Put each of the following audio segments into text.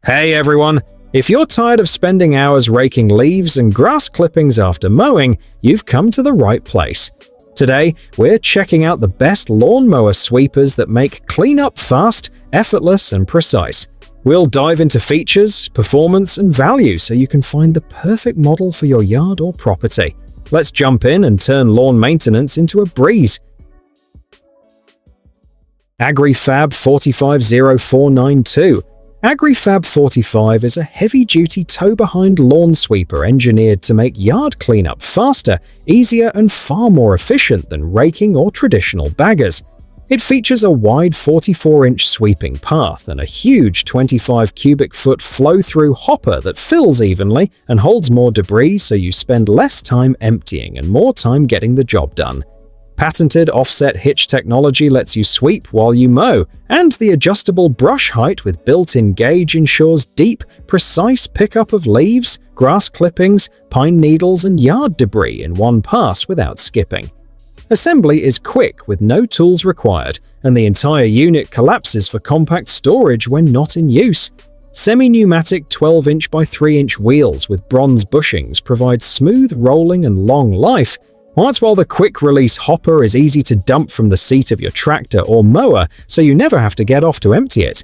Hey everyone! If you're tired of spending hours raking leaves and grass clippings after mowing, you've come to the right place. Today, we're checking out the best lawnmower sweepers that make cleanup fast, effortless, and precise. We'll dive into features, performance, and value so you can find the perfect model for your yard or property. Let's jump in and turn lawn maintenance into a breeze. Agri-Fab 450492. Agri-Fab 45 is a heavy-duty tow-behind lawn sweeper engineered to make yard cleanup faster, easier, and far more efficient than raking or traditional baggers. It features a wide 44-inch sweeping path and a huge 25 cubic foot flow-through hopper that fills evenly and holds more debris so you spend less time emptying and more time getting the job done. Patented offset hitch technology lets you sweep while you mow, and the adjustable brush height with built-in gauge ensures deep, precise pickup of leaves, grass clippings, pine needles, and yard debris in one pass without skipping. Assembly is quick with no tools required, and the entire unit collapses for compact storage when not in use. Semi-pneumatic 12-inch by 3-inch wheels with bronze bushings provide smooth rolling and long life, while the quick-release hopper is easy to dump from the seat of your tractor or mower so you never have to get off to empty it.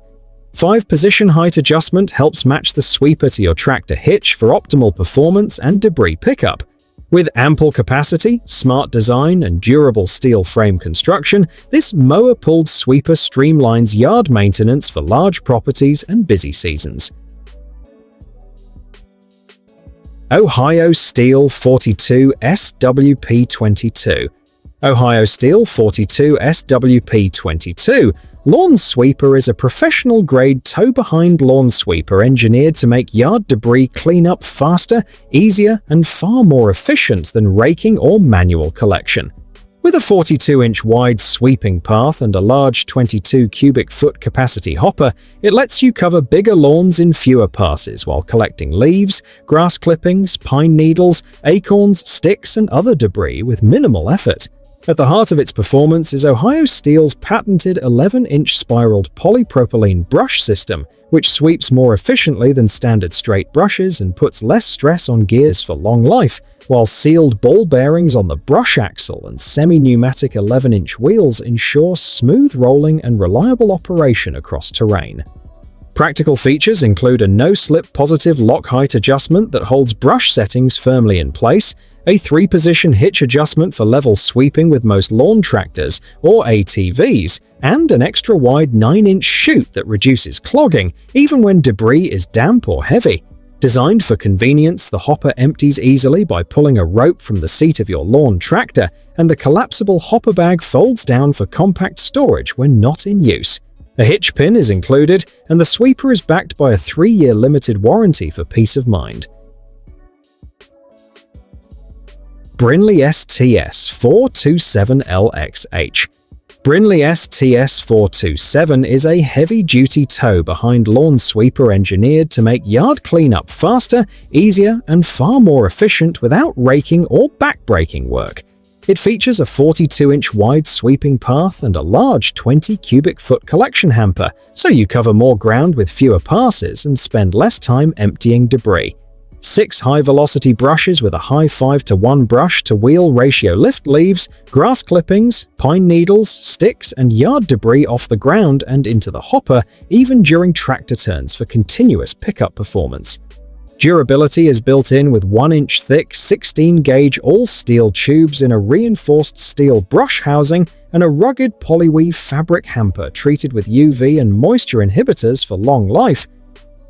5-position height adjustment helps match the sweeper to your tractor hitch for optimal performance and debris pickup. With ample capacity, smart design, and durable steel frame construction, this mower-pulled sweeper streamlines yard maintenance for large properties and busy seasons. Ohio Steel 42 SWP22. Ohio Steel 42 SWP22 lawn sweeper is a professional-grade tow-behind lawn sweeper engineered to make yard debris cleanup faster, easier, and far more efficient than raking or manual collection. With a 42-inch wide sweeping path and a large 22 cubic foot capacity hopper, it lets you cover bigger lawns in fewer passes while collecting leaves, grass clippings, pine needles, acorns, sticks, and other debris with minimal effort. At the heart of its performance is Ohio Steel's patented 11-inch spiraled polypropylene brush system, which sweeps more efficiently than standard straight brushes and puts less stress on gears for long life, while sealed ball bearings on the brush axle and semi-pneumatic 11-inch wheels ensure smooth rolling and reliable operation across terrain. Practical features include a no-slip positive lock height adjustment that holds brush settings firmly in place, a 3-position hitch adjustment for level sweeping with most lawn tractors or ATVs, and an extra-wide 9-inch chute that reduces clogging, even when debris is damp or heavy. Designed for convenience, the hopper empties easily by pulling a rope from the seat of your lawn tractor, and the collapsible hopper bag folds down for compact storage when not in use. A hitch pin is included, and the sweeper is backed by a 3-year limited warranty for peace of mind. Brinley STS-427LXH. Brinley STS-427 is a heavy-duty tow-behind lawn sweeper engineered to make yard cleanup faster, easier, and far more efficient without raking or backbreaking work. It features a 42-inch wide sweeping path and a large 20 cubic foot collection hamper, so you cover more ground with fewer passes and spend less time emptying debris. 6 high-velocity brushes with a high 5-to-1 brush-to-wheel ratio lift leaves, grass clippings, pine needles, sticks, and yard debris off the ground and into the hopper, even during tractor turns for continuous pickup performance. Durability is built in with 1-inch thick 16-gauge all-steel tubes in a reinforced steel brush housing and a rugged polyweave fabric hamper treated with UV and moisture inhibitors for long life.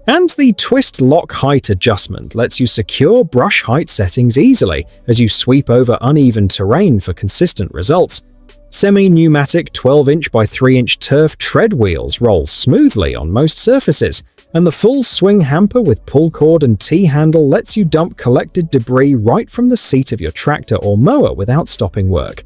And the twist lock height adjustment lets you secure brush height settings easily as you sweep over uneven terrain for consistent results. Semi-pneumatic 12-inch by 3-inch turf tread wheels roll smoothly on most surfaces, and the full swing hamper with pull cord and T-handle lets you dump collected debris right from the seat of your tractor or mower without stopping work.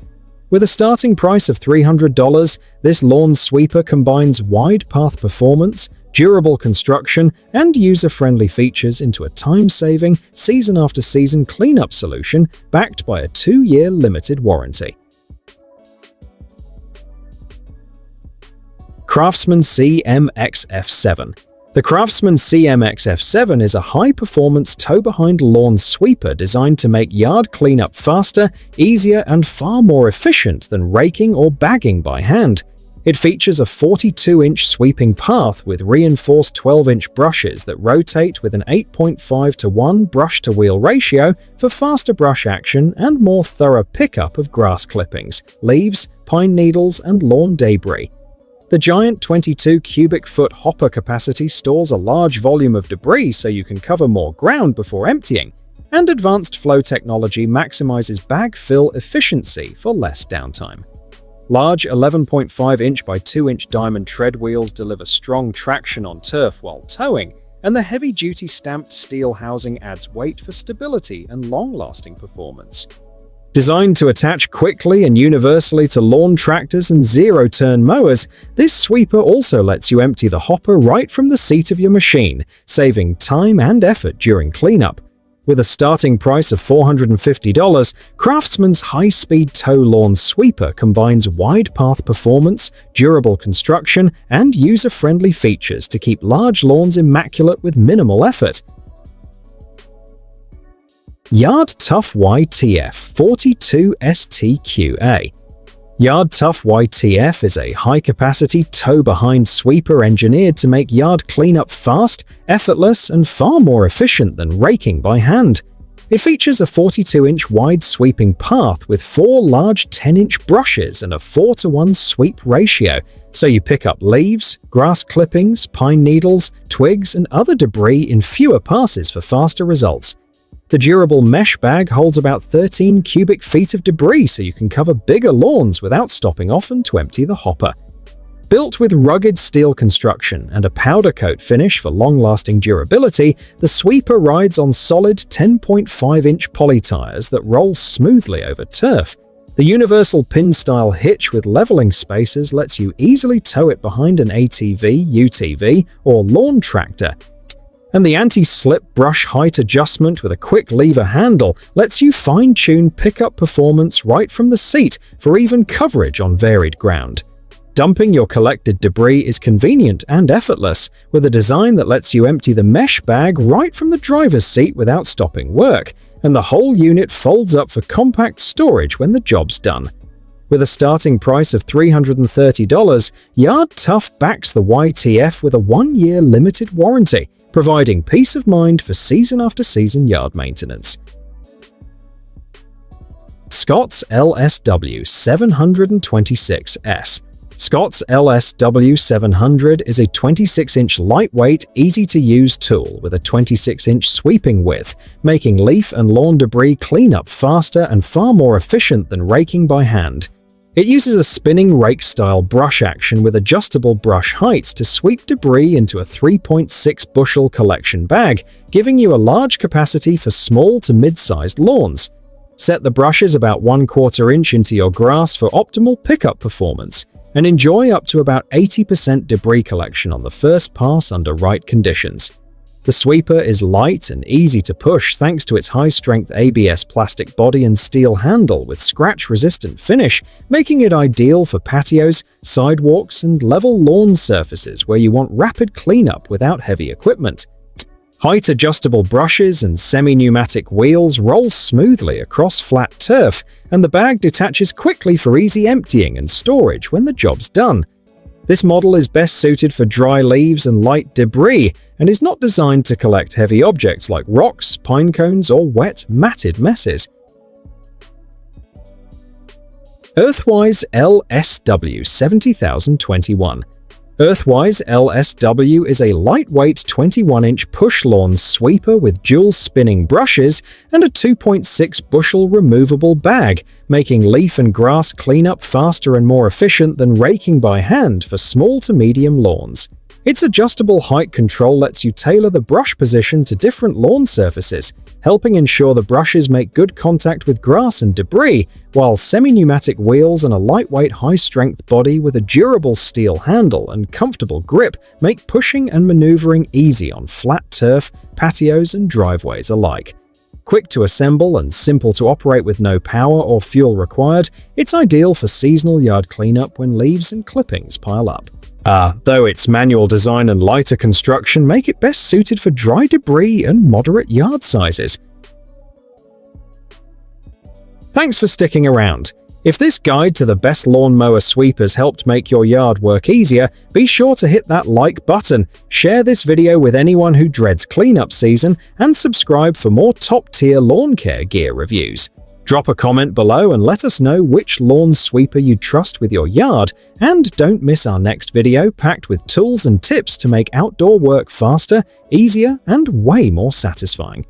With a starting price of $300, this lawn sweeper combines wide path performance, durable construction, and user-friendly features into a time-saving, season-after-season cleanup solution backed by a 2-year limited warranty. Craftsman CMXF7. The Craftsman CMXF7 is a high-performance tow-behind lawn sweeper designed to make yard cleanup faster, easier, and far more efficient than raking or bagging by hand. It features a 42-inch sweeping path with reinforced 12-inch brushes that rotate with an 8.5:1 brush-to-wheel ratio for faster brush action and more thorough pickup of grass clippings, leaves, pine needles, and lawn debris. The giant 22 cubic foot hopper capacity stores a large volume of debris so you can cover more ground before emptying, and advanced flow technology maximizes bag fill efficiency for less downtime. Large 11.5-inch by 2-inch diamond tread wheels deliver strong traction on turf while towing, and the heavy-duty stamped steel housing adds weight for stability and long-lasting performance. Designed to attach quickly and universally to lawn tractors and zero-turn mowers, this sweeper also lets you empty the hopper right from the seat of your machine, saving time and effort during cleanup. With a starting price of $450, Craftsman's high-speed tow lawn sweeper combines wide path performance, durable construction, and user-friendly features to keep large lawns immaculate with minimal effort. Yard Tough YTF-42STQA. Yard Tough YTF is a high-capacity tow-behind sweeper engineered to make yard cleanup fast, effortless, and far more efficient than raking by hand. It features a 42-inch wide sweeping path with 4 large 10-inch brushes and a 4:1 sweep ratio, so you pick up leaves, grass clippings, pine needles, twigs, and other debris in fewer passes for faster results. The durable mesh bag holds about 13 cubic feet of debris so you can cover bigger lawns without stopping often to empty the hopper. Built with rugged steel construction and a powder coat finish for long-lasting durability, the sweeper rides on solid 10.5-inch poly tires that roll smoothly over turf. The universal pin-style hitch with leveling spacers lets you easily tow it behind an ATV, UTV, or lawn tractor. And the anti-slip brush height adjustment with a quick lever handle lets you fine-tune pickup performance right from the seat for even coverage on varied ground. Dumping your collected debris is convenient and effortless, with a design that lets you empty the mesh bag right from the driver's seat without stopping work, and the whole unit folds up for compact storage when the job's done. With a starting price of $330, Yard Tough backs the YTF with a 1-year limited warranty, providing peace of mind for season after season yard maintenance. Scott's LSW726S. Scott's LSW700 is a 26-inch lightweight, easy-to-use tool with a 26-inch sweeping width, making leaf and lawn debris cleanup faster and far more efficient than raking by hand. It uses a spinning rake-style brush action with adjustable brush heights to sweep debris into a 3.6 bushel collection bag, giving you a large capacity for small to mid-sized lawns. Set the brushes about 1/4 inch into your grass for optimal pickup performance, and enjoy up to about 80% debris collection on the first pass under right conditions. The sweeper is light and easy to push thanks to its high-strength ABS plastic body and steel handle with scratch-resistant finish, making it ideal for patios, sidewalks, and level lawn surfaces where you want rapid cleanup without heavy equipment. Height-adjustable brushes and semi-pneumatic wheels roll smoothly across flat turf, and the bag detaches quickly for easy emptying and storage when the job's done. This model is best suited for dry leaves and light debris, and is not designed to collect heavy objects like rocks, pine cones, or wet, matted messes. Earthwise LSW7021. Earthwise LSW is a lightweight 21-inch push lawn sweeper with dual spinning brushes and a 2.6 bushel removable bag, making leaf and grass cleanup faster and more efficient than raking by hand for small to medium lawns. Its adjustable height control lets you tailor the brush position to different lawn surfaces, helping ensure the brushes make good contact with grass and debris, while semi-pneumatic wheels and a lightweight high-strength body with a durable steel handle and comfortable grip make pushing and maneuvering easy on flat turf, patios, and driveways alike. Quick to assemble and simple to operate with no power or fuel required, it's ideal for seasonal yard cleanup when leaves and clippings pile up. though its manual design and lighter construction make it best suited for dry debris and moderate yard sizes. Thanks for sticking around. If this guide to the best lawnmower sweepers helped make your yard work easier, be sure to hit that like button, share this video with anyone who dreads cleanup season, and subscribe for more top-tier lawn care gear reviews. Drop a comment below and let us know which lawn sweeper you trust with your yard, and don't miss our next video packed with tools and tips to make outdoor work faster, easier, and way more satisfying.